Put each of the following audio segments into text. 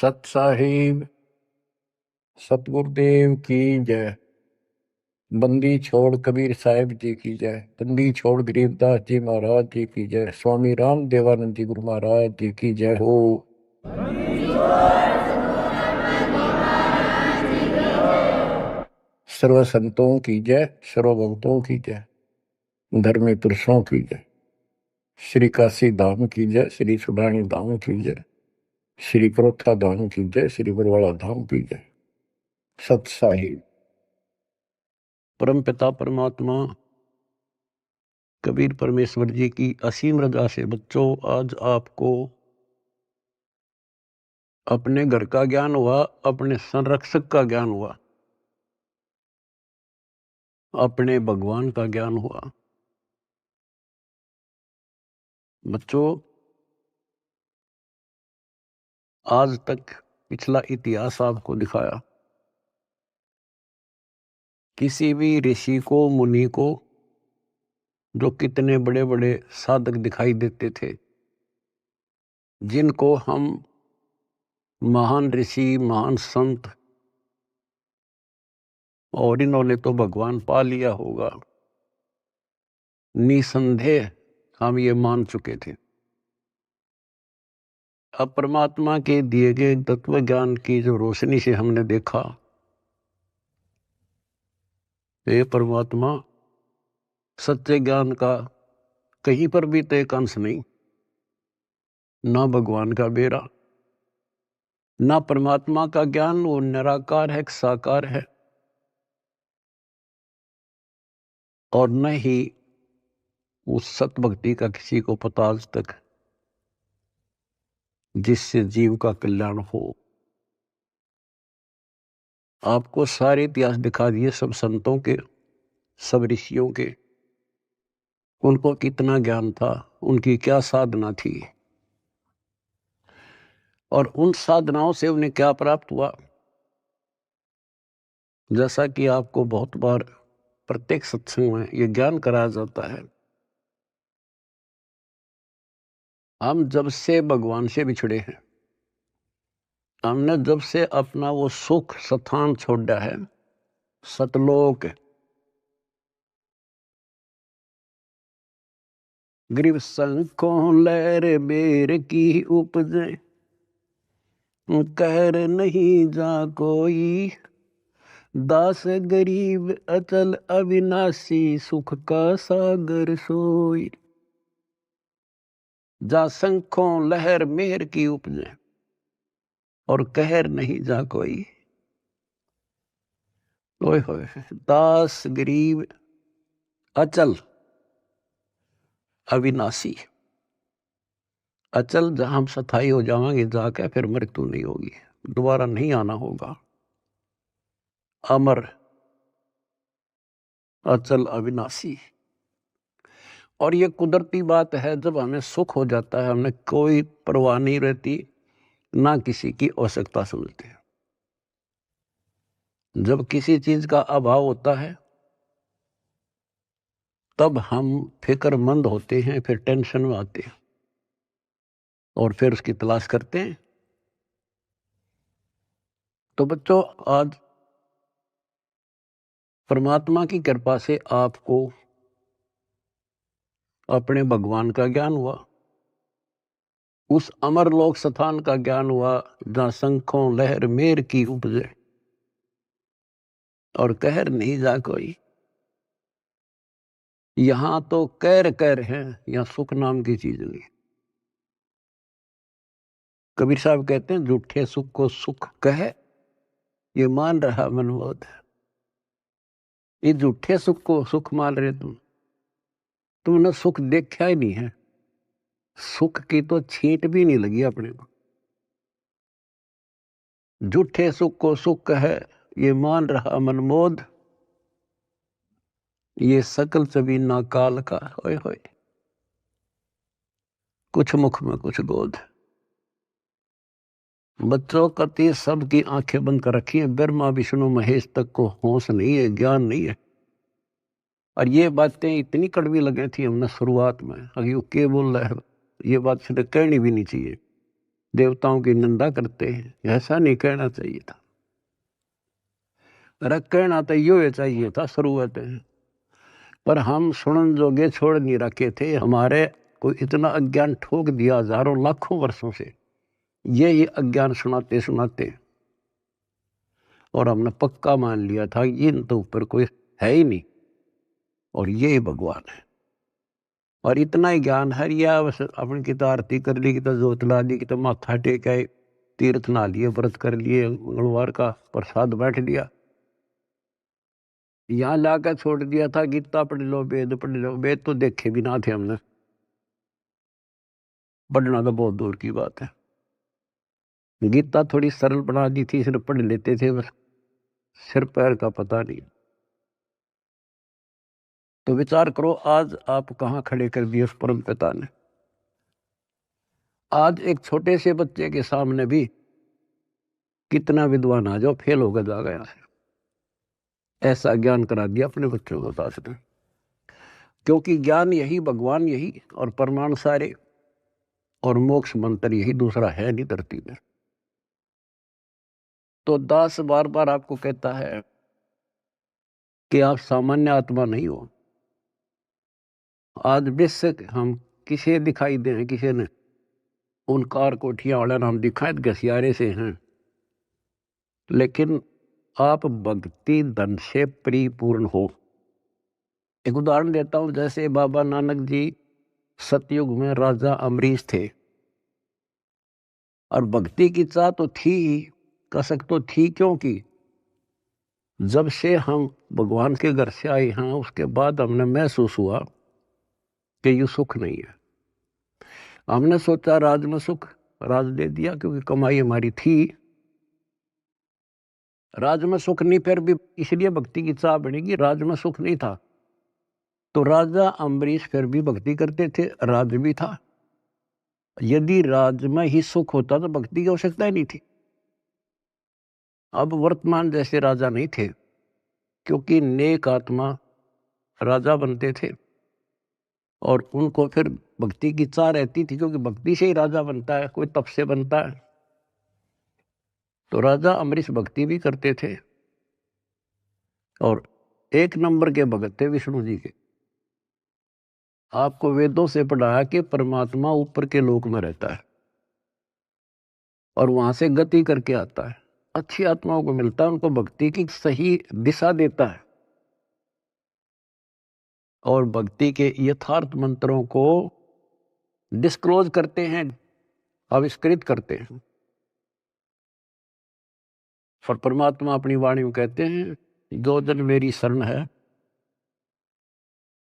सत साहिब सतगुरुदेव की जय। बंदी छोड़ कबीर साहिब जी की जय। बंदी छोड़ गरीबदास जी महाराज जी की जय। स्वामी राम देवानंद जी गुरु महाराज जी की जय हो। सर्व संतों की जय, सर्व भक्तों की जय, धर्मी पुरुषों की जय। श्री काशी धाम की जय, श्री सुडानी धाम की जय, श्री परोथा धाम की जय, श्री बरवाड़ा धाम की जय। सत साहिब। परम पिता परमात्मा कबीर परमेश्वर जी की असीम रजा से बच्चों आज आपको अपने घर का ज्ञान हुआ, अपने संरक्षक का ज्ञान हुआ, अपने भगवान का ज्ञान हुआ। बच्चों आज तक पिछला इतिहास आपको दिखाया। किसी भी ऋषि को, मुनि को, जो कितने बड़े बड़े साधक दिखाई देते थे, जिनको हम महान ऋषि, महान संत, और इन्होंने तो भगवान पा लिया होगा, निसंदेह हम ये मान चुके थे। अब परमात्मा के दिए गए तत्व ज्ञान की जो रोशनी से हमने देखा, ये परमात्मा सच्चे ज्ञान का कहीं पर भी तो एक अंश नहीं, ना भगवान का बेरा, ना परमात्मा का ज्ञान। वो निराकार है, साकार है, और न ही उस सत भक्ति का किसी को पता आज तक, जिससे जीव का कल्याण हो। आपको सारे इतिहास दिखा दिए, सब संतों के, सब ऋषियों के, उनको कितना ज्ञान था, उनकी क्या साधना थी, और उन साधनाओं से उन्हें क्या प्राप्त हुआ। जैसा कि आपको बहुत बार प्रत्येक सत्संग में ये ज्ञान कराया जाता है, हम जब से भगवान से बिछड़े हैं, हमने जब से अपना वो सुख स्थान छोड़ा है, सतलोक, ग्रीव संकों लहर बेर की उपजे, कहर नहीं जा कोई, दास गरीब अचल अविनाशी, सुख का सागर सोई। जा शंखों लहर मेहर की उपजे, और कहर नहीं जा कोई। ओए होए, दास गरीब अचल अविनाशी। अचल जहां हम स्थायी हो जाएंगे जाके, फिर मृत्यु नहीं होगी, दोबारा नहीं आना होगा। अमर, अचल, अविनाशी। और ये कुदरती बात है, जब हमें सुख हो जाता है, हमें कोई परवाह नहीं रहती, ना किसी की आवश्यकता समझते हैं। जब किसी चीज का अभाव होता है, तब हम फिक्रमंद होते हैं, फिर टेंशन में आते हैं, और फिर उसकी तलाश करते हैं। तो बच्चों आज परमात्मा की कृपा से आपको अपने भगवान का ज्ञान हुआ, उस अमर लोक स्थान का ज्ञान हुआ, जहां शंखों लहर मेर की उपजे, और कहर नहीं जा कोई। यहां तो कैर कैर है, यहां सुख नाम की चीज नहीं। कबीर साहब कहते हैं, झूठे सुख को सुख कहे, ये मान रहा मनमोद। ये झूठे सुख को सुख मान रहे तुमने सुख देखा ही नहीं है, सुख की तो छींट भी नहीं लगी अपने को। झूठे सुख को सुख कहे, ये मान रहा मनमोद, ये सकल सभी ना काल का। होए होए, कुछ मुख में कुछ गोद। बच्चों कति सबकी आंखें बंद कर रखी है, ब्रह्मा विष्णु महेश तक को होश नहीं है, ज्ञान नहीं है। और ये बातें इतनी कड़वी लगी थी हमने शुरुआत में, अभी वो क्या बोल रहा है, ये बात सीधे कहनी भी नहीं चाहिए। देवताओं की निंदा करते हैं। ऐसा नहीं कहना चाहिए था। अरे कहना तो यो चाहिए था शुरुआत में, पर हम सुनन जोगे छोड़ नहीं रखे थे। हमारे को इतना अज्ञान ठोक दिया हजारों लाखों वर्षों से, ये अज्ञान सुनाते सुनाते, और हमने पक्का मान लिया था इन तो ऊपर कोई है ही नहीं और ये भगवान है। और इतना ही ज्ञान है, या बस अपनी की तो आरती कर ली, की तो जोत ला ली, की तो माथा टेका, तीर्थ नहा लिए, व्रत कर लिए, मंगलवार का प्रसाद बैठ लिया, यहाँ लाकर छोड़ दिया था गीता पढ़ लो, वेद पढ़ लो। वेद तो देखे भी ना थे हमने, पढ़ना तो बहुत दूर की बात है। गीता थोड़ी सरल बना दी थी, सिर्फ पढ़ लेते थे, बस सिर पैर का पता नहीं। तो विचार करो आज आप कहाँ खड़े कर दिए उस परम पिता ने। आज एक छोटे से बच्चे के सामने भी कितना विद्वान आ जाओ फेल होकर जा गया है। ऐसा ज्ञान करा दिया अपने बच्चों को दास ने, क्योंकि ज्ञान यही, भगवान यही, और परमाणु सारे, और मोक्ष मंत्र यही, दूसरा है नहीं धरती में। तो दास बार बार आपको कहता है कि आप सामान्य आत्मा नहीं हो। आज बेशक हम किसे दिखाई दे, किसी ने उन कार कोठियां वाला नाम दिखाए घसियारे से हैं, लेकिन आप भक्ति धन से परिपूर्ण हो। एक उदाहरण देता हूं, जैसे बाबा नानक जी सतयुग में राजा अमरीश थे, और भक्ति की चाह तो थी ही, कसक तो थी, क्योंकि जब से हम भगवान के घर से आए हैं उसके बाद हमने महसूस हुआ कि ये सुख नहीं है। हमने सोचा राज में सुख, राज दे दिया क्योंकि कमाई हमारी थी। राज में सुख नहीं, फिर भी इसलिए भक्ति की चाह बनेगी, राज में सुख नहीं था। तो राजा अम्बरीश फिर भी भक्ति करते थे, राज भी था। यदि राज में ही सुख होता तो भक्ति की आवश्यकता ही नहीं थी। अब वर्तमान जैसे राजा नहीं थे, क्योंकि नेक आत्मा राजा बनते थे, और उनको फिर भक्ति की चाह रहती थी, क्योंकि भक्ति से ही राजा बनता है, कोई तप से बनता है। तो राजा अम्बरीश भक्ति भी करते थे, और एक नंबर के भगत थे विष्णु जी के। आपको वेदों से पढ़ा कि परमात्मा ऊपर के लोक में रहता है और वहां से गति करके आता है, अच्छी आत्माओं को मिलता है, उनको भक्ति की सही दिशा देता है, और भक्ति के यथार्थ मंत्रों को डिस्क्लोज करते हैं, आविष्कृत करते हैं। और परमात्मा अपनी वाणी में कहते हैं, जो जन मेरी शरण है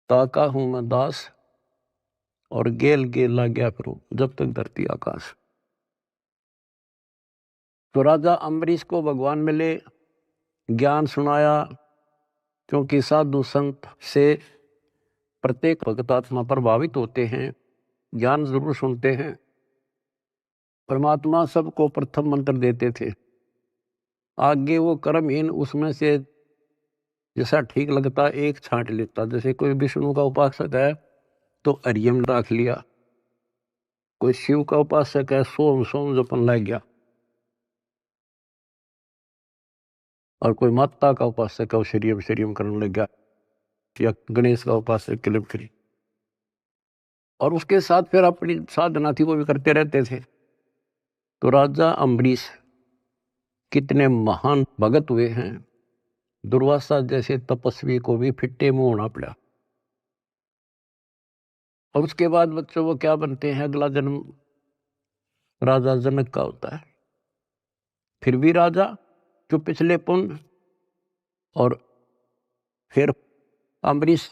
ताका हूं मैं दास, और गेल गेल ला गया फिर जब तक धरती आकाश। तो राजा अम्बरीश को भगवान मिले, ज्ञान सुनाया, क्योंकि साधु संत से प्रत्येक भक्त आत्मा प्रभावित होते हैं, ज्ञान जरूर सुनते हैं। परमात्मा सबको प्रथम मंत्र देते थे, आगे वो कर्महीन उसमें से जैसा ठीक लगता एक छांट लेता। जैसे कोई विष्णु का उपासक है तो हरियम रख लिया, कोई शिव का उपासक है सोम सोम जपन लग गया, और कोई माता का उपासक है वो शरीयम शरीयम करने लग गया, या गणेश का उपासक किलिम करी। और उसके साथ फिर अपनी साधना थी वो भी करते रहते थे। तो राजा अम्बरीश कितने महान भगत हुए हैं, दुर्वासा जैसे तपस्वी को भी फिट्टे मुंह होना पड़ा। और उसके बाद बच्चों वो क्या बनते हैं, अगला जन्म राजा जनक का होता है, फिर भी राजा जो पिछले पुण्य, और फिर अम्बरीश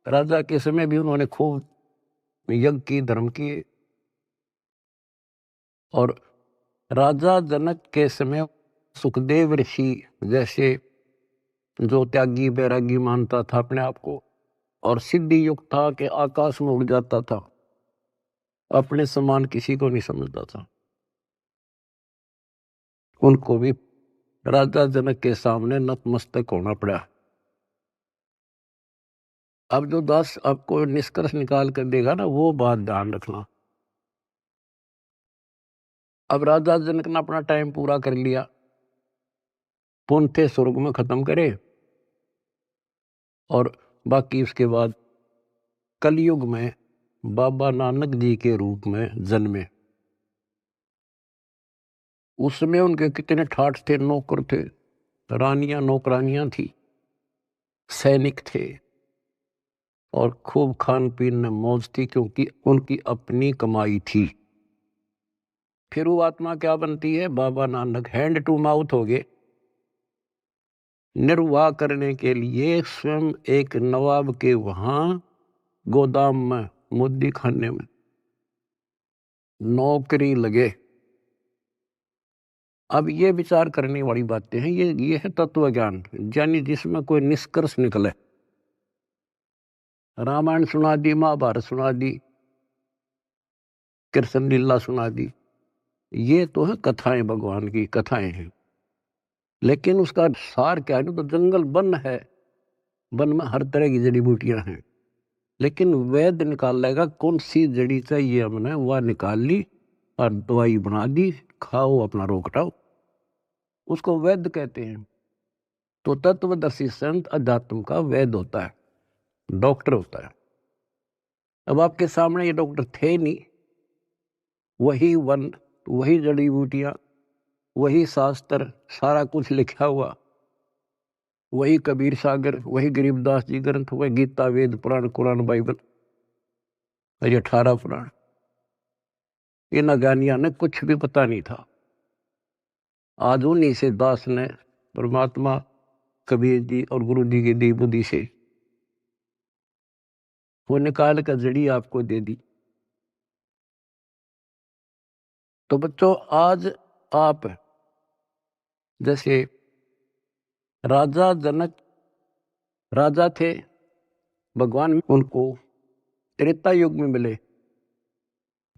राजा के समय भी उन्होंने खूब यज्ञ की, धर्म किए। और राजा जनक के समय सुखदेव ऋषि जैसे जो त्यागी बैरागी मानता था अपने आप को, और सिद्धि युक्त था कि आकाश में उड़ जाता था, अपने समान किसी को नहीं समझता था, उनको भी राजा जनक के सामने नतमस्तक होना पड़ा। अब जो दास आपको निष्कर्ष निकाल कर देगा ना, वो बात ध्यान रखना। अब राजा जनक ने अपना टाइम पूरा कर लिया, पुनः स्वर्ग में खत्म करे, और बाकी उसके बाद कलयुग में बाबा नानक जी के रूप में जन्मे। उसमें उनके कितने ठाठ थे, नौकर थे, रानियां नौकरानियां थी, सैनिक थे, और खूब खान पीन में मौज थी, क्योंकि उनकी अपनी कमाई थी। फिर वो आत्मा क्या बनती है? Baba Nanak hand to mouth हो गए। निर्वाह करने के लिए स्वयं एक नवाब के वहां गोदाम में, मुद्दी खाने में नौकरी लगे। अब ये विचार करने वाली बातें हैं, ये है तत्व ज्ञान, यानी जिसमें कोई निष्कर्ष निकले। रामायण सुना दी, महाभारत सुना दी, कृष्ण लीला सुना दी, ये तो है कथाएं, भगवान की कथाएं हैं। लेकिन उसका सार क्या है? तो जंगल वन है, वन में हर तरह की जड़ी बूटियां हैं, लेकिन वैद्य निकाल लेगा कौन सी जड़ी चाहिए हमने, वह निकाल ली और दवाई बना दी, खाओ अपना रोग हटाओ, उसको वैद्य कहते हैं। तो तत्वदर्शी संत अध्यात्म का वैद्य होता है, डॉक्टर होता है। अब आपके सामने ये डॉक्टर थे नहीं, वही वन, वही जड़ी बूटियां, वही शास्त्र, सारा कुछ लिखा हुआ, वही कबीर सागर, वही गरीबदास जी ग्रंथ, वही गीता, वेद, पुराण, कुरान, बाइबल, ये 18 पुराण। इन अज्ञानियों ने कुछ भी पता नहीं था। आज उन्हीं से दास ने परमात्मा कबीर जी और गुरु जी की दी बुद्धि से वो निकाल कर जड़ी आपको दे दी। तो बच्चों, आज आप जैसे राजा जनक राजा थे, भगवान उनको त्रेता युग में मिले,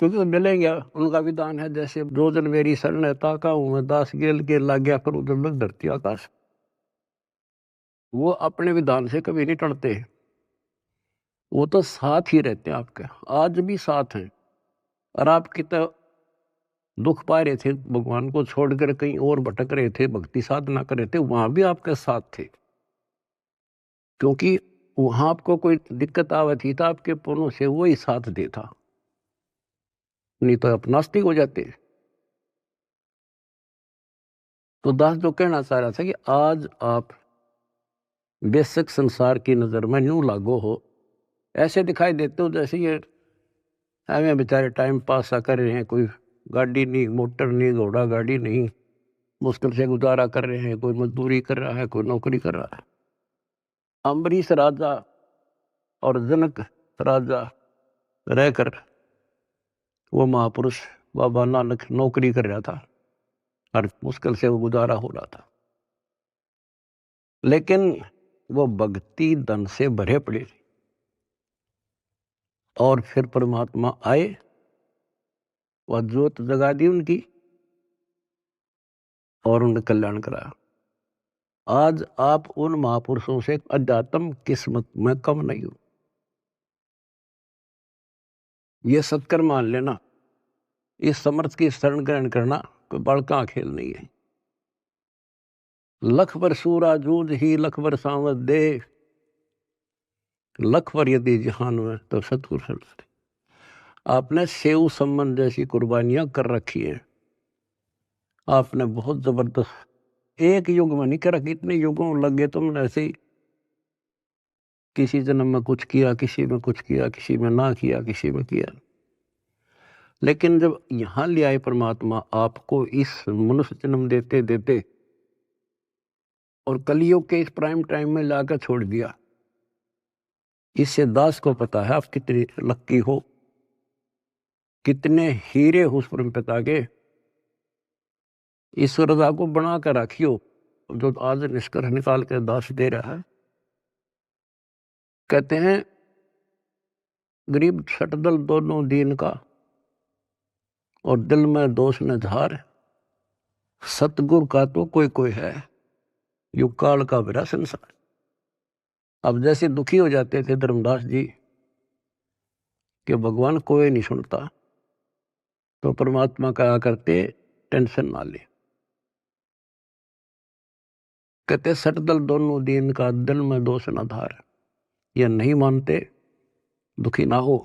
क्योंकि तो मिलेंगे, उनका विधान है जैसे जो जन मेरी शरण है ताका हूं मैं दास, गेल के लाग गया करूं जब लग धरती आकाश। वो अपने विधान से कभी नहीं टलते, वो तो साथ ही रहते हैं आपके, आज भी साथ हैं। और आप कितना दुख पा रहे थे, भगवान को छोड़कर कहीं और भटक रहे थे, भक्ति साधना कर रहे थे, वहां भी आपके साथ थे, क्योंकि वहां आपको कोई दिक्कत आवे थी तो आपके पुण्यों से वो ही साथ देता, नहीं तो आप नास्तिक हो जाते। तो दास जो कहना चाह रहा था कि आज आप बेशक संसार की नजर में यूं लागो हो, ऐसे दिखाई देते हो जैसे ये हमें बेचारे टाइम पास सा कर रहे हैं, कोई गाड़ी नहीं, मोटर नहीं, घोड़ा गाड़ी नहीं, मुश्किल से गुजारा कर रहे हैं, कोई मजदूरी कर रहा है, कोई नौकरी कर रहा है। अम्बरीश राजा और जनक राजा रहकर वो महापुरुष बाबा नानक नौकरी कर रहा था और मुश्किल से वो गुजारा हो रहा था, लेकिन वो भक्ति धन से भरे पड़े। और फिर परमात्मा आए, वह ज्योत जगा दी उनकी और उन्हें कल्याण कराया। आज आप उन महापुरुषों से अध्यात्म किस्मत में कम नहीं हो, ये सत्कर मान लेना। इस समर्थ की शरण ग्रहण करना कोई बड़का खेल नहीं है। लख बर सूरा जूझ ही लख बर सांवत दे, लख बर यदि जहान में तो सतगुरु। आपने सेव संबंध जैसी कुर्बानियां कर रखी है, आपने बहुत जबरदस्त, एक युग में नहीं कर रखी, इतने युगों लग गए तुमने ऐसे ही, किसी जन्म में कुछ किया, किसी में कुछ किया, किसी में ना किया, किसी में किया। लेकिन जब यहां ले आए परमात्मा आपको इस मनुष्य जन्म देते देते और कलियुग के इस प्राइम टाइम में लाकर छोड़ दिया, इससे दास को पता है आप कितने लक्की हो, कितने हीरे हो उस परम पिता के। इस रजा को बना कर रखियो, जो आज निष्कर्ष निकाल कर दास दे रहा है। कहते हैं गरीब सटदल दोनों दीन का, और दिल में दोष न झार, सतगुरु का तो कोई कोई है, युग काल का भरा संसार। अब जैसे दुखी हो जाते थे धर्मदास जी कि भगवान कोई नहीं सुनता, तो परमात्मा कहा करते टेंशन ना ले। कहते सट दल दोनों दीन का दिल में दोष न धार। ये नहीं मानते दुखी ना हो।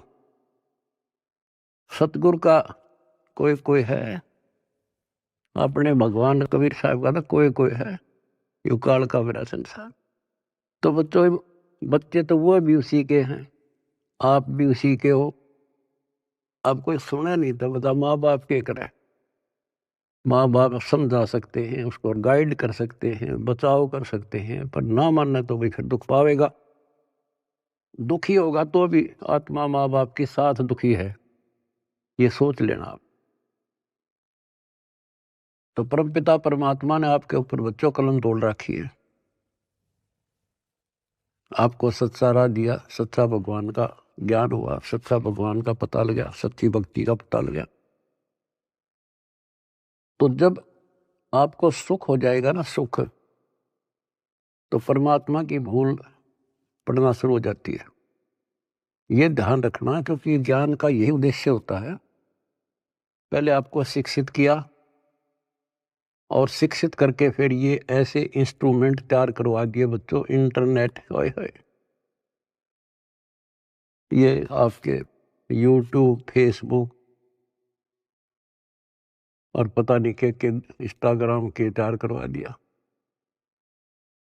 सतगुरु का कोई कोई है, अपने भगवान कबीर साहब का तो कोई कोई है, यू काल का मेरा संसार। तो बच्चों, बच्चे तो वो भी उसी के हैं, आप भी उसी के हो। अब कोई सुने नहीं तो बता माँ बाप के करे। माँ बाप समझा सकते हैं, उसको गाइड कर सकते हैं, बचाव कर सकते हैं, पर ना मानना तो भाई फिर दुख पावेगा। दुखी होगा तो भी आत्मा माँ बाप के साथ दुखी है, ये सोच लेना आप। तो परमपिता परमात्मा ने आपके ऊपर बच्चों कलम तोड़ रखी है। आपको सच्चा राह दिया, सच्चा भगवान का ज्ञान हुआ, सच्चा भगवान का पता लगा, सच्ची भक्ति का पता लगा। तो जब आपको सुख हो जाएगा ना, सुख, तो परमात्मा की भूल पड़ना शुरू हो जाती है। ये ध्यान रखना, क्योंकि ज्ञान का यही उद्देश्य होता है। पहले आपको शिक्षित किया और शिक्षित करके फिर ये ऐसे इंस्ट्रूमेंट तैयार करवा दिए बच्चों, इंटरनेट, हाय हाय, ये आपके यूट्यूब, फेसबुक और पता नहीं के इंस्टाग्राम के तैयार करवा दिया।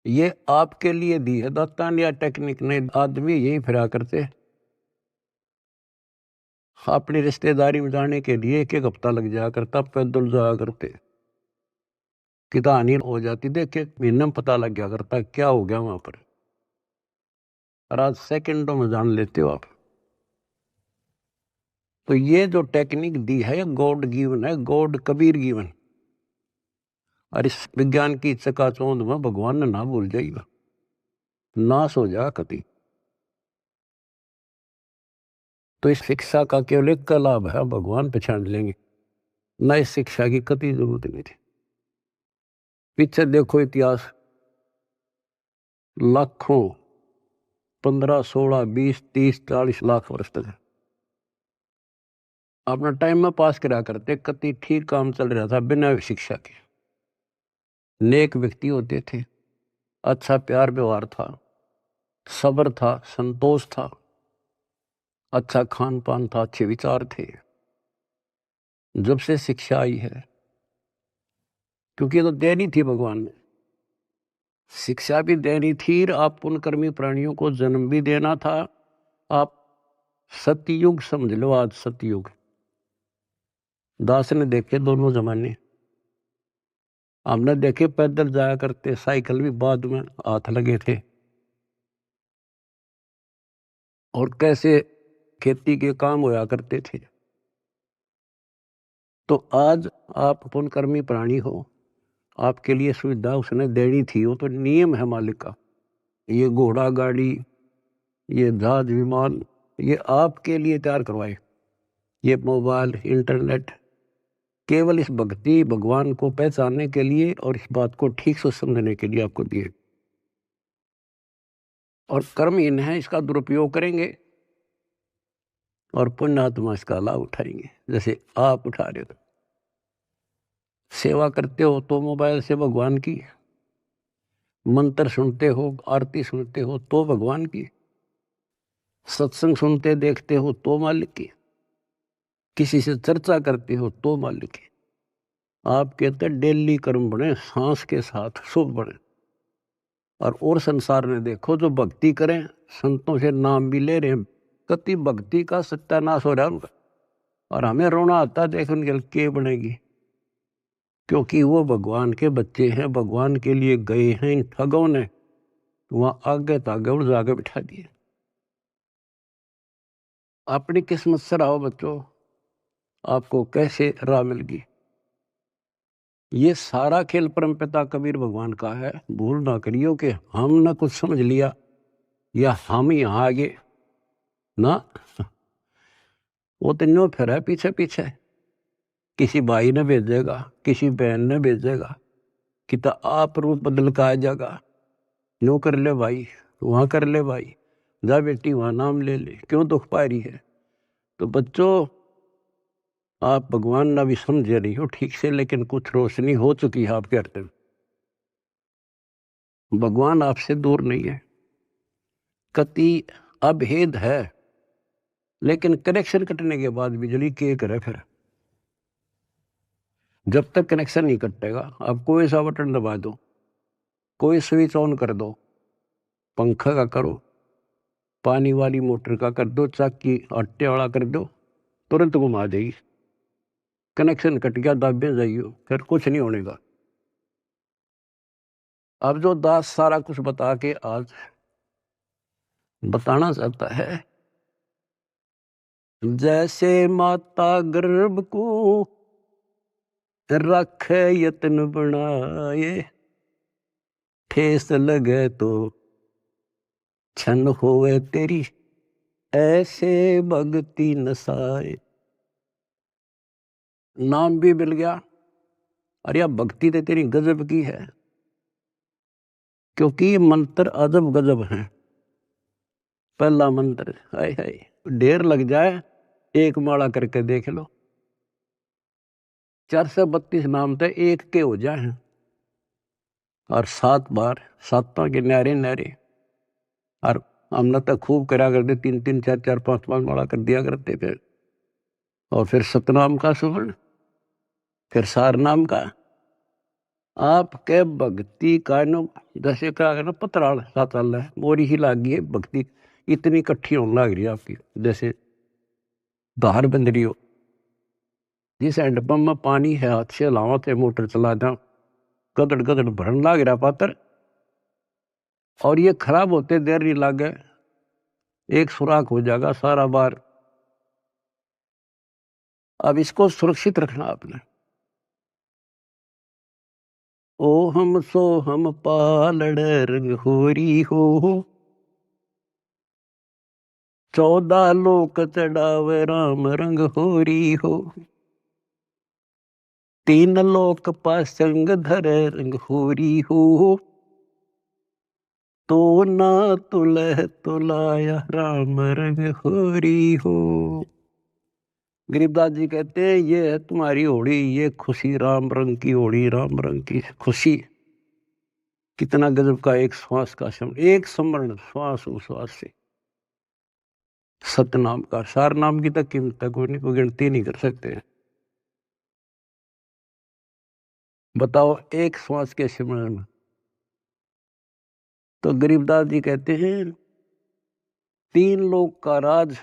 ये आपके लिए दी है दातान या टेक्निक ने। आदमी यही फिरा करते, अपनी रिश्तेदारी में जाने के लिए एक एक हफ्ता लग जाया करता, पैदल जाया करते, कितना हानि हो जाती, देख के महीने में पता लग गया करता क्या हो गया वहां पर। और आज सेकंडों में जान लेते हो आप। तो ये जो टेक्निक दी है गॉड गिवन है, गॉड कबीर गिवन। और इस विज्ञान की चकाचौंध में भगवान ने ना भूल जाएगा, नाश हो जा कति। तो इस शिक्षा का केवल एक का लाभ है, भगवान पहचान लेंगे, न इस शिक्षा की कति जरूरत नहीं थी। पीछे देखो इतिहास, लाखों, 15, 16, 20, 30, 40 लाख वर्ष तक अपना टाइम में पास करा करते, कति ठीक काम चल रहा था बिना शिक्षा के। नेक व्यक्ति होते थे, अच्छा प्यार व्यवहार था, सब्र था, संतोष था, अच्छा खान पान था, अच्छे विचार थे। जब से शिक्षा आई है, क्योंकि ये तो देनी थी भगवान ने, शिक्षा भी देनी थी, आप पुण्यकर्मी प्राणियों को जन्म भी देना था। आप सतयुग समझ लो, आज सतयुग। दास ने देखे दोनों जमाने, हमने देखे पैदल जाया करते, साइकिल भी बाद में हाथ लगे थे, और कैसे खेती के काम होया करते थे। तो आज आप पुण्यकर्मी प्राणी हो, आपके लिए सुविधा उसने देनी थी, वो तो नियम है मालिक का। ये घोड़ा गाड़ी, ये जहाज विमान, ये आपके लिए तैयार करवाए। ये मोबाइल, इंटरनेट केवल इस भक्ति भगवान को पहचानने के लिए और इस बात को ठीक से समझने के लिए आपको दिए। और कर्महीन है, इसका दुरुपयोग करेंगे और पुण्यात्मा इसका लाभ उठाएंगे, जैसे आप उठा रहे हो। सेवा करते हो तो मोबाइल से भगवान की, मंत्र सुनते हो, आरती सुनते हो तो भगवान की, सत्संग सुनते देखते हो तो मालिक की, किसी से चर्चा करते हो तो मालिक की। आप कहते हैं डेली कर्म बने, सांस के साथ शुभ बने। और संसार में देखो, जो भक्ति करें, संतों से नाम भी ले रहे हैं, कति भक्ति का सत्यानाश हो रहा है उनका। और हमें रोना आता है देख उनके के बनेगी, क्योंकि वो भगवान के बच्चे हैं, भगवान के लिए गए हैं। इन ठगों ने वहां आगे तागे उड़ जाके बिठा दिए। अपनी किस्मत से रहो बच्चों, आपको कैसे राह मिल गई। ये सारा खेल परमपिता कबीर भगवान का है। भूल ना करियो कि हमने कुछ समझ लिया या हम यहाँ आगे ना, वो तो न्यो फिर है पीछे पीछे। किसी भाई ने भेजेगा, किसी बहन ने भेजेगा, कि तो आप रूप बदल का आ जाएगा, न्यो कर ले भाई, वहां कर ले भाई, जा बेटी वहां नाम ले ले, क्यों दुख पा रही है। तो बच्चों, आप भगवान ना भी समझे रही हो ठीक से, लेकिन कुछ रोशनी हो चुकी है आपके हृदय में। भगवान आपसे दूर नहीं है, कति अभेद है, लेकिन कनेक्शन कटने के बाद बिजली के करे फिर। जब तक कनेक्शन नहीं कटेगा, आप कोई सा बटन दबा दो, कोई स्विच ऑन कर दो, पंखा का करो, पानी वाली मोटर का कर दो, चाकी आटे वाला कर दो, तुरंत घुमा देगी। कनेक्शन कट गया, दाबे जाइयो, फिर कुछ नहीं होने का। अब जो दास सारा कुछ बता के आज बताना चाहता है, जैसे माता गर्भ को रखे यत्न बनाए, ठेस लगे तो छन होवे तेरी, ऐसे भक्ति नसाए। नाम भी मिल गया, अरे भक्ति तो तेरी गजब की है, क्योंकि ये मंत्र अजब गजब है। पहला मंत्र, हाय हाय, ढेर लग जाए, एक माला करके देख लो, 432 नाम तो एक के हो जाए, और 7 बार, 7 के न्यारे न्यारे। और हमने तो खूब करा करते, 3-3, 4-4, 5-5 माला कर दिया करते फिर। और फिर सतनाम का सुवर्ण, फिर सार नाम का। आपके भक्ति का नो जैसे कहा ना पतराल साताल है, मोरी ही लागी है भक्ति, इतनी इकट्ठी होने लग रही है आपकी, जैसे धार बंध रही हो। जिस हैंडपंप में पानी है, हाथ से लावा थे, मोटर चला था, गदड़ गदड़ भरन लाग रहा पात्र, और ये खराब होते देर नहीं लागे, एक सुराख हो जाएगा सारा बार। अब इसको सुरक्षित रखना आपने। ओ हम सो हम पालड़ रंग होरी हो, 14 लोक चढ़ावे राम रंग होरी हो, 3 लोक पासंग धरे रंग होरी हो, तो ना तुलह तुलाया राम रंग होरी हो। गरीबदास जी कहते हैं, ये है तुम्हारी होड़ी, ये खुशी राम रंग की होड़ी, राम रंग की खुशी। कितना गजब का एक श्वास का शब्द, एक स्मरण, श्वास उश्वास से सतनाम का, सार नाम की तक कीमत कोई नहीं, कोई गिनती नहीं कर सकते। बताओ एक श्वास के स्मरण में। तो गरीबदास जी कहते हैं, 3 लोक का राज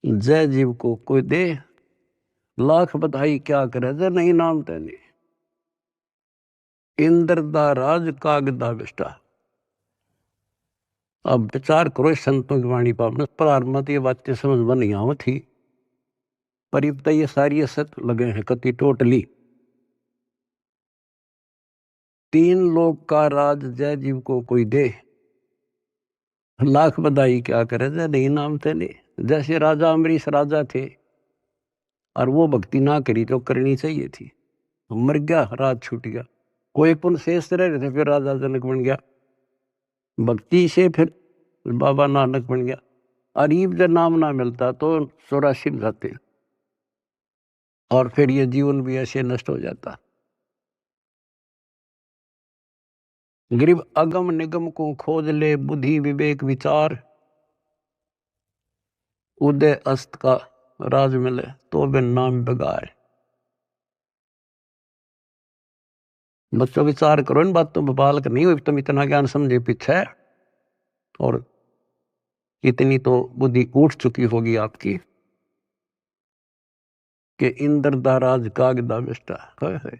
जय जीव को कोई दे, लाख बधाई क्या करे, जय नहीं नाम तेने, इंद्र दा राज कागदा विष्टा। अब विचार करो संतों की वाणी पर, प्रारंभ में तो ये बातें समझ में नहीं आव थी, पर अब तो ये सारी असत लगे हैं कति टोटली। 3 लोक का राज जय जीव को कोई दे, लाख बधाई क्या करे, जय नहीं नाम तेने। जैसे राजा अमरीश राजा थे, और वो भक्ति ना करी तो करनी चाहिए थी, मर गया, राज छूट गया। कोई पुण्य शेष रह रहे थे, फिर राजा जनक बन गया, भक्ति से फिर बाबा नानक बन गया। अरीब जब नाम ना मिलता तो 84 में जाते, और फिर ये जीवन भी ऐसे नष्ट हो जाता। गरीब अगम निगम को खोज ले, बुद्धि विवेक विचार, उदय अस्त का राज मिले, तो बिन नाम बगार। बच्चों विचार करो इन बातों पर, बालक नहीं हुई तुम इतना ज्ञान समझे पीछे, और इतनी तो बुद्धि उठ चुकी होगी आपकी कि इंद्र दा राज कागदा विष्टा है।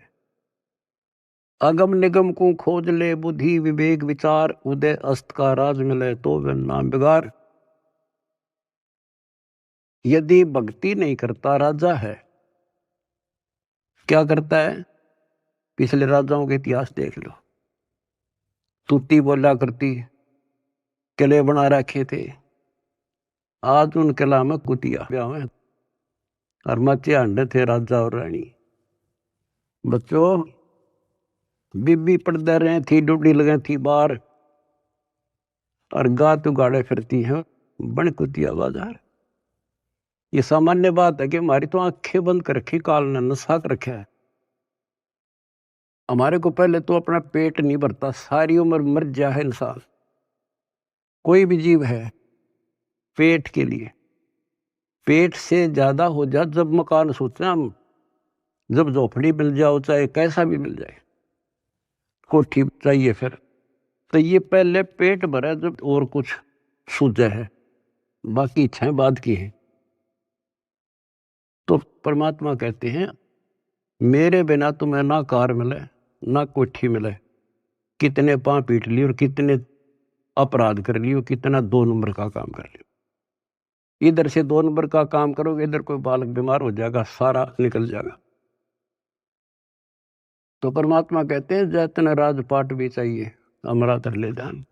अगम निगम को खोज ले, बुद्धि विवेक विचार, उदय अस्त का राज मिले, तो बिन नाम बिगार। यदि भक्ति नहीं करता राजा है, क्या करता है? पिछले राजाओं के इतिहास देख लो, तूती बोला करती, किले बना रखे थे, आज उन किला में कुतिया ब्याह में, और मचे अंडे थे राजा और रानी। बच्चों, बीबी पड़दे रहे थी, डूडी लगे थी बाहर, और गात उगाड़े फिरती हैं बन कुतिया बाजार। ये सामान्य बात है कि हमारी तो आंखें बंद कर रखी, काल ने नशा कर रखा है। हमारे को पहले तो अपना पेट नहीं भरता, सारी उम्र मर जा है इंसान, कोई भी जीव है, पेट के लिए। पेट से ज्यादा हो जा जब मकान सोचते हैं हम, जब झोपड़ी मिल जाओ चाहे कैसा भी मिल जाए, कोठी चाहिए फिर, तो ये पहले पेट भरा जब और कुछ सूझे है, बाकी इच्छाएं बाद की है। तो परमात्मा कहते हैं मेरे बिना तुम्हें ना कार मिले ना कोठी मिले, कितने पांव पीट लिए और कितने अपराध कर लिए, कितना 2 नंबर का काम कर लिया। इधर से 2 नंबर का काम करोगे, इधर कोई बालक बीमार हो जाएगा, सारा निकल जाएगा। तो परमात्मा कहते हैं जैतन राजपाट भी चाहिए हमारा तर ले ध्यान।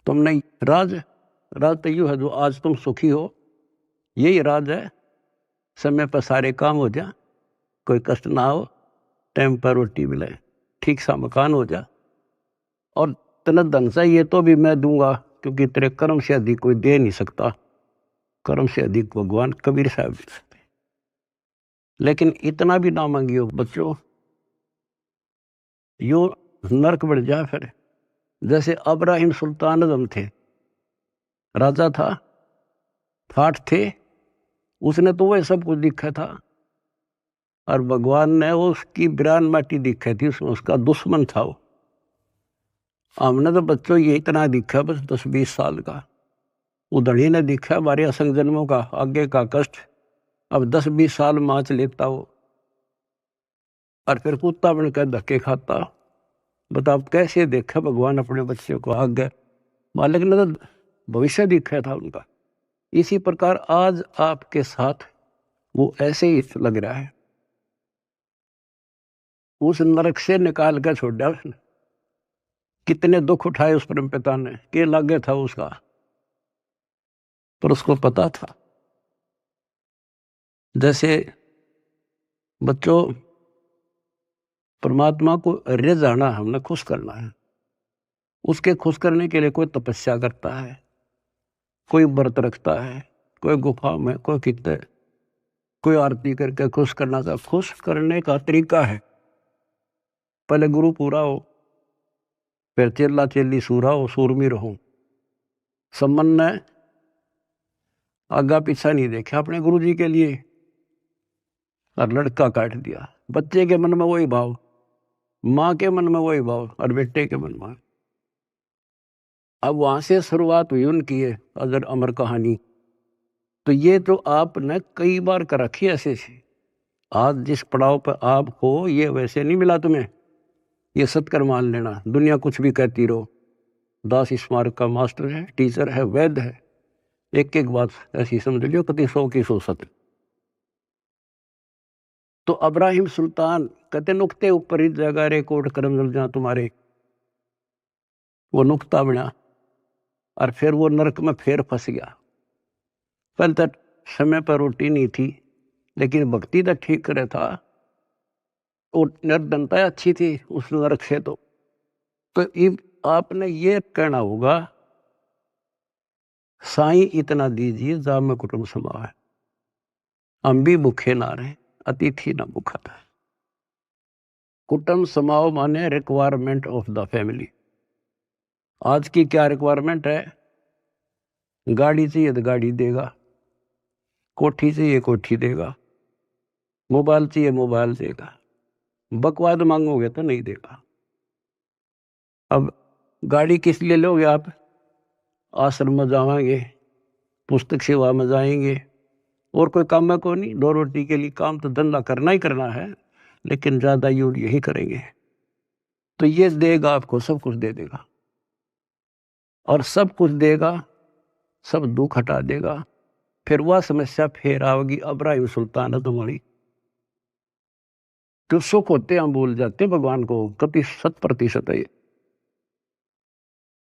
तुम नहीं राज, राज तो यूं है जो आज तुम सुखी हो, यही राज है। समय पर सारे काम हो जा, कोई कष्ट ना हो, टाइम पर रोटी मिले, ठीक सा मकान हो जा, और तेना धन चाहिए तो भी मैं दूंगा, क्योंकि तेरे कर्म से अधिक कोई दे नहीं सकता, कर्म से अधिक भगवान कबीर साहब दे सकते। लेकिन इतना भी ना मांगियो बच्चों, यो नरक बढ़ जाए फिर। जैसे अब्राहिम सुल्तान आजम थे, राजा था, ठाठ थे, उसने तो वह सब कुछ दिखा था, और भगवान ने उसकी बिरान माटी दिखी थी, उसमें उसका दुश्मन था वो। हमने तो बच्चों ये इतना दिखा बस 10-20 साल का, उधड़ी ने दिखा हमारे असंग जन्मों का आगे का कष्ट, अब 10-20 साल माच लेता वो, और फिर कुत्ता बनकर धक्के खाता। बताओ कैसे देखा भगवान अपने बच्चे को आगे, मालिक ने तो भविष्य दिखा था उनका। इसी प्रकार आज आपके साथ वो ऐसे ही लग रहा है, उस नरक से निकाल कर छोड़ दिया उसने। कितने दुख उठाए उस परम पिता ने, के लागे था उसका, पर उसको पता था। जैसे बच्चों परमात्मा को रिझाना, हमने खुश करना है, उसके खुश करने के लिए कोई तपस्या करता है, कोई व्रत रखता है, कोई गुफा में, कोई कितने, कोई आरती करके खुश करना था। खुश करने का तरीका है, पहले गुरु पूरा हो, फिर चेला चेली सूरा हो, सूरमी रहो। सम्मन ने आगा पीछा नहीं देखा अपने गुरु जी के लिए, और लड़का काट दिया। बच्चे के मन में वही भाव, माँ के मन में वही भाव, और बेटे के मन में। अब वहां से शुरुआत हुई उनकी है अजर अमर कहानी। तो ये तो आपने कई बार कर रखी ऐसे से, आज जिस पड़ाव पर आप हो ये वैसे नहीं मिला तुम्हें, ये सत्कर मान लेना। दुनिया कुछ भी कहती रहो, दास स्मारक का मास्टर है, टीचर है, वैद्य है, एक एक बात ऐसी समझ लियो कति 100 की 100 सत्य। तो अब्राहिम सुल्तान कहते नुक्ते ऊपर ही जगह रे कोट करम जल जा तुम्हारे, वो नुक्ता बना, और फिर वो नरक में फिर फंस गया। पहले तक समय पर रोटी नहीं थी, लेकिन भक्ति तो ठीक करे था, और निर्धनता अच्छी थी उस नरक से। तो आपने ये कहना होगा साईं इतना दीजिए जा में कुटुंब समावे, हम भी भूखे ना रहे, अतिथि ना भूखा था। कुटुंब समाओ माने रिक्वायरमेंट ऑफ द फैमिली। आज की क्या रिक्वायरमेंट है, गाड़ी चाहिए तो गाड़ी देगा, कोठी चाहिए कोठी देगा, मोबाइल चाहिए मोबाइल देगा, बकवाद मांगोगे तो नहीं देगा। अब गाड़ी किस लिए लोगे आप, आश्रम में जाएंगे, पुस्तक सेवा में जाएंगे, और कोई काम में को नहीं, 2 रोटी के लिए काम तो धंधा करना ही करना है, लेकिन ज्यादा यूज यही करेंगे। तो ये देगा आपको, सब कुछ दे देगा, और सब कुछ देगा, सब दुख हटा देगा। फिर वह समस्या फिर आओगी अब्राहिम सुल्तान है तुम्हारी। जो सुख होते हम भूल जाते हैं भगवान को, कति 100% है।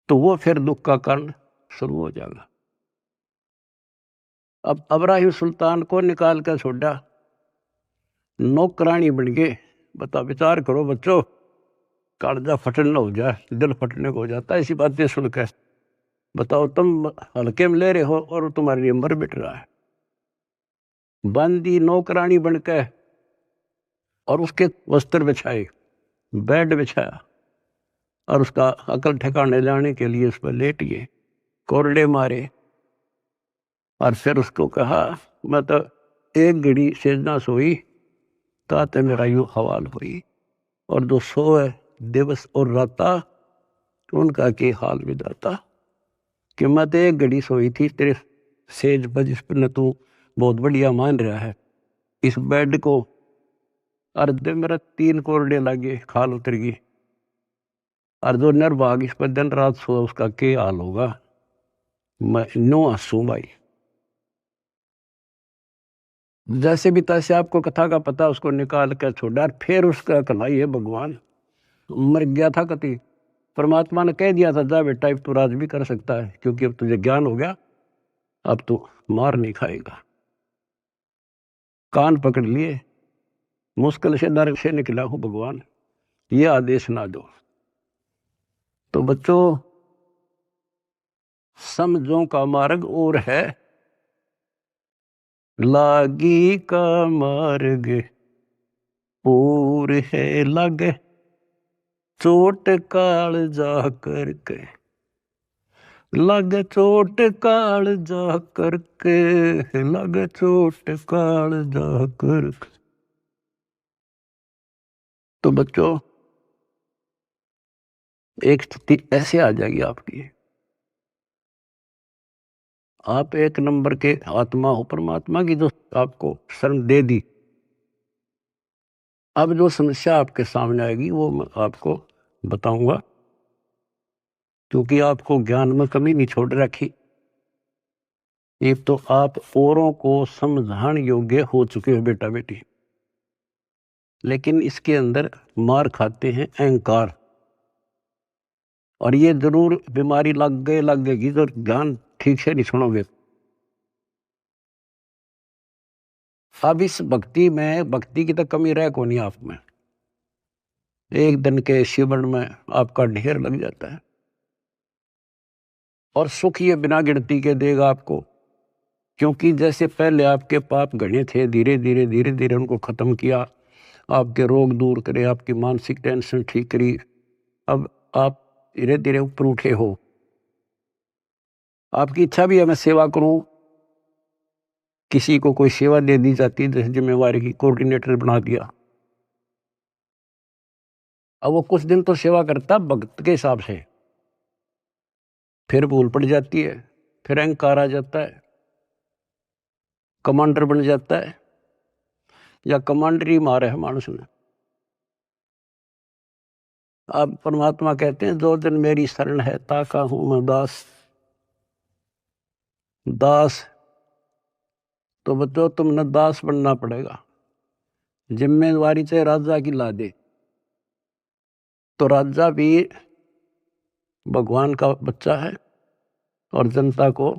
तो वो फिर दुख का कारण शुरू हो जाएगा। अब अब्राहिम सुल्तान को निकाल कर छोड़ा, नौकरानी बन गए। बता विचार करो बच्चों, कालजा फटने हो जाए, दिल फटने को हो जाता है ऐसी बातें सुनकर। बताओ तुम हल्के में ले रहे हो और तुम्हारे लिए मर मिट रहा है। बांदी नौकरानी बनकर और उसके वस्त्र बिछाए, बेड बिछाया और उसका अकल ठिकाने लाने के लिए उस पर लेट गए, कोरडे मारे और फिर उसको कहा मैं तो एक घड़ी सेजना सोई ताते मेरा यूं हवाल हुई, और जो सोए दिवस और राता उनका के हाल विदाता। कि मैं तो एक घड़ी सोई थी तेरे सेज पर जिस पर न तू बहुत बढ़िया मान रहा है, इस बेड को अर्धे मेरा 3 कोरडे लगे, खाल उतर गई, और जो निर्भाग इस पर दिन रात सोया उसका क्या हाल होगा। मैं नो हंसू भाई। जैसे भी तैसे आपको कथा का पता, उसको निकाल कर छोड़ा, फिर उसका कलाई है भगवान मर गया था कति, परमात्मा ने कह दिया था जा बेटा अब तू राज भी कर सकता है, क्योंकि अब तुझे ज्ञान हो गया, अब तू मार नहीं खाएगा। कान पकड़ लिए, मुश्किल से नरक से निकला हूं भगवान, ये आदेश ना दो। तो बच्चों समझों का मार्ग और है, लागी का मार्ग और है लगे, चोट काल जा करके, लग चोट काल जा करके, लग चोट काल जा करके। तो बच्चों एक स्थिति ऐसे आ जाएगी आपकी, आप एक नंबर के आत्मा हो परमात्मा की, जो आपको शरण दे दी। अब जो समस्या आपके सामने आएगी वो मैं आपको बताऊंगा, क्योंकि आपको ज्ञान में कमी नहीं छोड़ रखी। एक तो आप औरों को समझाने योग्य हो चुके हो बेटा बेटी, लेकिन इसके अंदर मार खाते हैं अहंकार, और ये जरूर बीमारी लगेगी तो ज्ञान ठीक से नहीं सुनोगे। अब इस भक्ति में, भक्ति की तो कमी रह को नहीं आप में, एक दिन के शिवन में आपका ढेर लग जाता है, और सुख ये बिना गिनती के देगा आपको, क्योंकि जैसे पहले आपके पाप घने थे, धीरे धीरे धीरे धीरे उनको खत्म किया, आपके रोग दूर करे, आपकी मानसिक टेंशन ठीक करी, अब आप धीरे धीरे ऊपर उठे हो। आपकी इच्छा भी है मैं सेवा करूं, किसी को कोई सेवा दे दी जाती है, जैसे जिम्मेवारी की कोऑर्डिनेटर बना दिया, अब वो कुछ दिन तो सेवा करता भक्त के हिसाब से, फिर भूल पड़ जाती है, फिर अहंकार आ जाता है, कमांडर बन जाता है, या कमांडर ही मारे है मानुष ने। अब परमात्मा कहते हैं जो दिन मेरी शरण है ताका हूं मैं दास। दास तो बच्चों तुमने दास बनना पड़ेगा, जिम्मेवारी चाहे राजा की ला दे, तो राजा भी भगवान का बच्चा है, और जनता को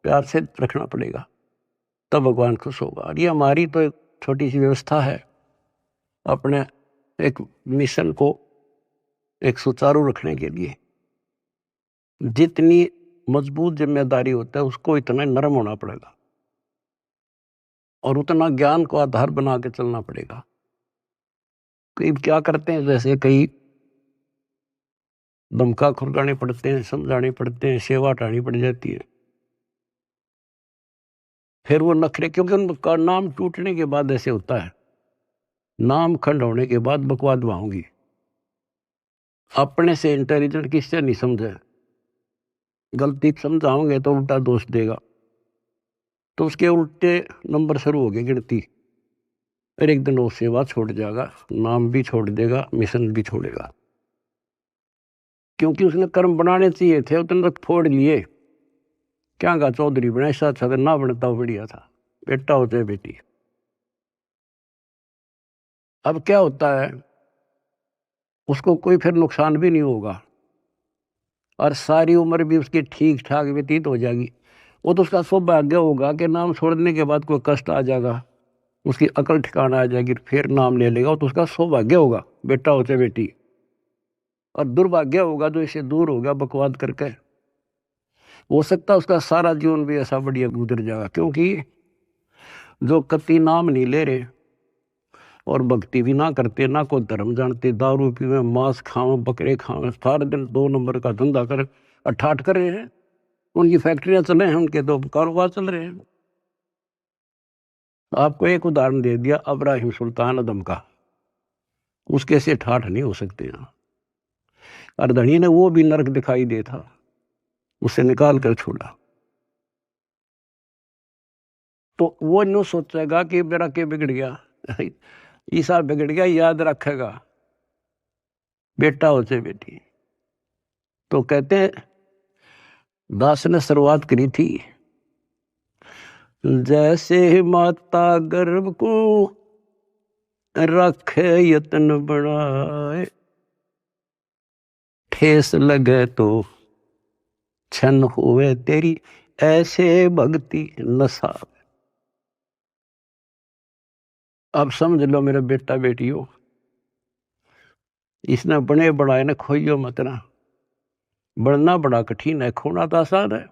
प्यार से रखना पड़ेगा, तब भगवान खुश होगा। और ये हमारी तो एक छोटी सी व्यवस्था है, अपने एक मिशन को एक सुचारू रखने के लिए। जितनी मजबूत जिम्मेदारी होता है उसको इतना नरम होना पड़ेगा, और उतना ज्ञान को आधार बना के चलना पड़ेगा। कई क्या करते हैं, जैसे कई धमका खुरगाने पड़ते हैं, समझाने पड़ते हैं, सेवा हटानी पड़ जाती है, फिर वो नखरे, क्योंकि उनका नाम टूटने के बाद ऐसे होता है, नाम खंड होने के बाद बकवाद होंगी। अपने से इंटेलिजेंट किससे नहीं समझे, गलती समझाओगे तो उल्टा दोष देगा, तो उसके उल्टे नंबर शुरू हो गए गिनती, फिर एक दिन वो सेवा छोड़ जाएगा, नाम भी छोड़ देगा, मिशन भी छोड़ेगा, क्योंकि उसने कर्म बनाने चाहिए थे, उतने तक फोड़ लिए। क्या कहा चौधरी बना, ऐसा अच्छा था ना बनता बढ़िया था, बेटा हो चाहे बेटी। अब क्या होता है, उसको कोई फिर नुकसान भी नहीं होगा, और सारी उम्र भी उसकी ठीक ठाक व्यतीत हो जाएगी। वो तो उसका सौभाग्य होगा कि नाम छोड़ने के बाद कोई कष्ट आ जाएगा, उसकी अकल ठिकाना आ जाएगी, फिर नाम ले लेगा, तो उसका सौभाग्य होगा बेटा हो चाहे बेटी। और दुर्भाग्य होगा जो इससे दूर होगा बकवाद करके, हो सकता है उसका सारा जीवन भी ऐसा बढ़िया गुजर जाएगा, क्योंकि जो कति नाम नहीं ले रहे और भक्ति भी ना करते, ना कोई धर्म जानते, दारू पीवे, मांस खावे, बकरे खावे, सारे दिन 2 नंबर का धंधा कर अठाठ कर रहे हैं। उनकी फैक्ट्रियां चले हैं, उनके तो कारोबार चल रहे हैं। आपको एक उदाहरण दे दिया इब्राहिम सुल्तान अदम का, उसके से ठाठ नहीं हो सकते यहाँ। अर्धनी ने वो भी नरक दिखाई दे था, उसे निकाल कर छोड़ा। तो वो न्यू सोचेगा कि मेरा क्या बिगड़ गया, ईसा बिगड़ गया, याद रखेगा बेटा हो चाहे बेटी। तो कहते हैं दास ने शुरुआत करी थी, जैसे माता गर्भ को रखे यत्न बढ़ाए, ठेस लगे तो छन हुए तेरी, ऐसे भक्ति नशा। अब समझ लो मेरे बेटा बेटी हो, इसने बने बढ़ाए ने खोइयो मत ना। बढ़ना बड़ा कठिन है, खोना तो आसान है।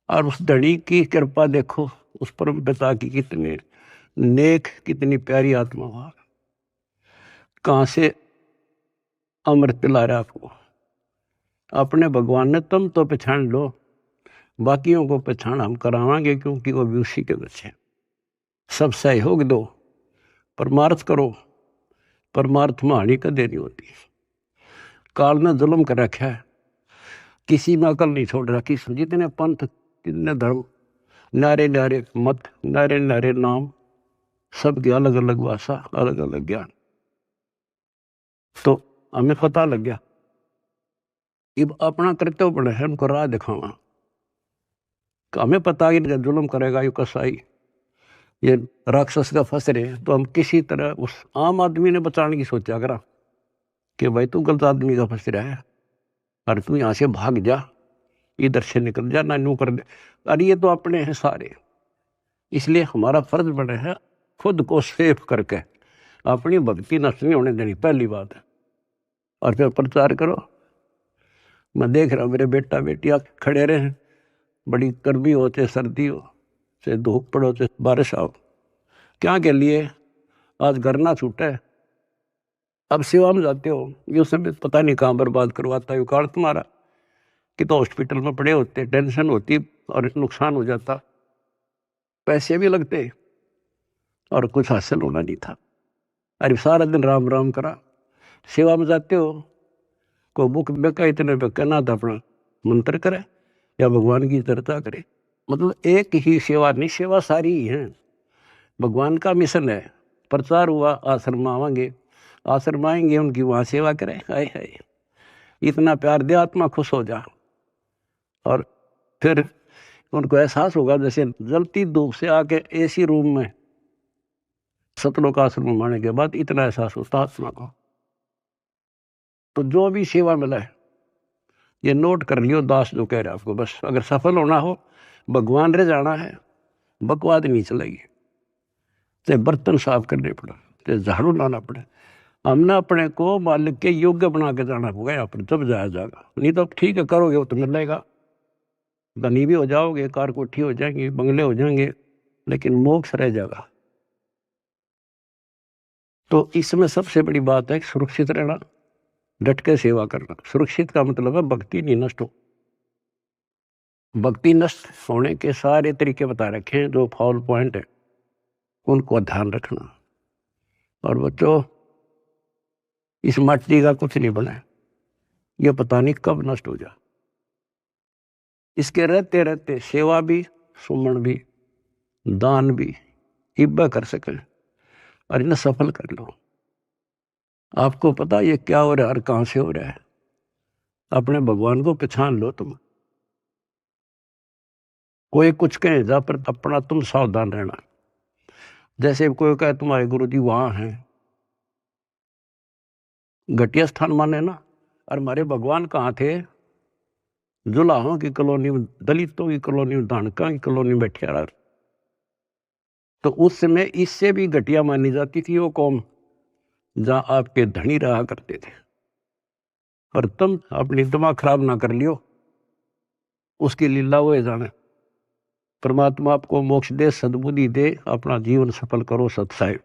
और उस धनी की कृपा देखो, उस परम पिता की कितने नेक, कितनी प्यारी आत्मा हुआ, कहां से अमृत पिला रहा आपको। अपने भगवान ने तुम तो पहचान लो, बाकियों को पहचान हम करावांगे, क्योंकि वो भी उसी के बच्चे। सब सहयोग दो, परमार्थ करो, परमार्थ में हानि कदे नहीं होती। काल ने जुल्म कर रखा है, किसी में अकल नहीं छोड़ रखी। जितने पंथ, कितने धर्म, नारे नारे मत, नारे नारे नाम, सबकी अलग अलग भाषा, अलग अलग ज्ञान। तो हमें पता लग गया, अब अपना कर्तव्य बने है उनको राह दिखावा। हमें पता है कि जुल्म करेगा ये कसाई, ये राक्षस का फंस रहे, तो हम किसी तरह उस आम आदमी ने बचाने की सोचा करा कि भाई तू गलत आदमी का फंस रहा है, और तू यहाँ से भाग जा, इधर से निकल जा, ना नू कर दे। अरे ये तो अपने हैं सारे, इसलिए हमारा फर्ज बने है खुद को सेफ करके अपनी भक्ति नष्ट नहीं होने देनी, पहली बात है। और फिर प्रचार करो। मैं देख रहा हूँ मेरे बेटा बेटियां खड़े रहे, बड़ी गर्मी हो चाहे सर्दी हो, चाहे धूप पड़ो चाहे बारिश आओ, क्या के लिए आज घर ना छूटे। अब सेवा में जाते हो, ये समय पता नहीं कहाँ बर्बाद करवाता है काल तुम्हारा, कि तो हॉस्पिटल में पड़े होते, टेंशन होती और नुकसान हो जाता, पैसे भी लगते और कुछ हासिल होना नहीं था। अरे सारा दिन राम राम करा। सेवा में जाते हो, को बुक बेका इतने बेका ना था, अपना मंत्र करे या भगवान की चर्चा करे। मतलब एक ही सेवा नहीं, सेवा सारी ही है। भगवान का मिशन है, प्रचार हुआ, आश्रम आवांगे, आश्रम आएंगे, उनकी वहाँ सेवा करें। हाय हाय, इतना प्यार दे, आत्मा खुश हो जा। और फिर उनको एहसास होगा जैसे जलती धूप से आके एसी रूम में सतलोक आश्रम आने के बाद इतना एहसास होता आत्मा को। तो जो भी सेवा मिला है ये नोट कर लियो, दास जो कह रहे आपको, बस अगर सफल होना हो, भगवान रे जाना है, बकवाद नहीं चलेगी। चाहे बर्तन साफ करने पड़े, चाहे झाड़ू लाना पड़े, हमने अपने को मालिक के योग्य बना के जाना होगा यहाँ पर, जब जाया जाएगा। नहीं तो ठीक है करोगे वो तो मिलेगा, धनी भी हो जाओगे, कार कोठी हो जाएंगे, बंगले हो जाएंगे, लेकिन मोक्ष रह जाएगा। तो इसमें सबसे बड़ी बात है सुरक्षित रहना, डट के सेवा करना। सुरक्षित का मतलब है भक्ति नहीं नष्ट हो। भक्ति नष्ट होने के सारे तरीके बता रखे हैं, जो फाउल पॉइंट है उनको ध्यान रखना। और बच्चों, इस माटी का कुछ नहीं बना, ये पता नहीं कब नष्ट हो जाए। इसके रहते रहते सेवा भी, सुमन भी, दान भी इब्बा कर सके और इन्हें सफल कर लो। आपको पता ये क्या हो रहा है और कहां से हो रहा है, अपने भगवान को पहचान लो। तुम कोई कुछ कहे जा, पर अपना तुम सावधान रहना। जैसे कोई कहे तुम्हारे गुरु जी वहां हैं, घटिया स्थान माने ना। और हमारे भगवान कहाँ थे? जुलाहों की कॉलोनी में, दलितों की कॉलोनी में, धानका की कॉलोनी में बैठे रहा। तो उस समय इससे भी घटिया मानी जाती थी वो कौम, जहां आपके धनी रहा करते थे। और तुम अपनी दिमाग खराब ना कर लियो, उसकी लीला वो जाने। परमात्मा आपको मोक्ष दे, सद्बुद्धि दे, अपना जीवन सफल करो सत्साई।